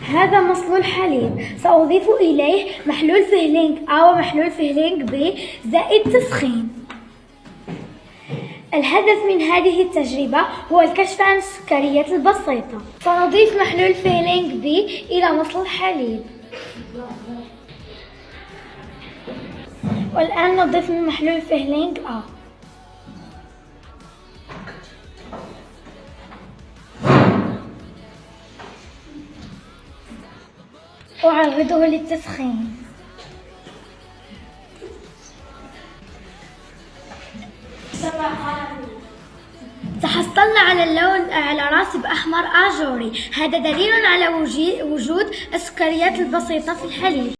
هذا مصل الحليب، سأضيف إليه محلول فهلينج A ومحلول فهلينج B زائد تسخين. الهدف من هذه التجربة هو الكشف عن السكريات البسيطة. سنضيف محلول فهلينج B إلى مصل الحليب، والآن نضيف محلول فهلينج A. أعرضه للتسخين. تحصلنا على راسب أحمر آجوري، هذا دليل على وجود السكريات البسيطة في الحليب.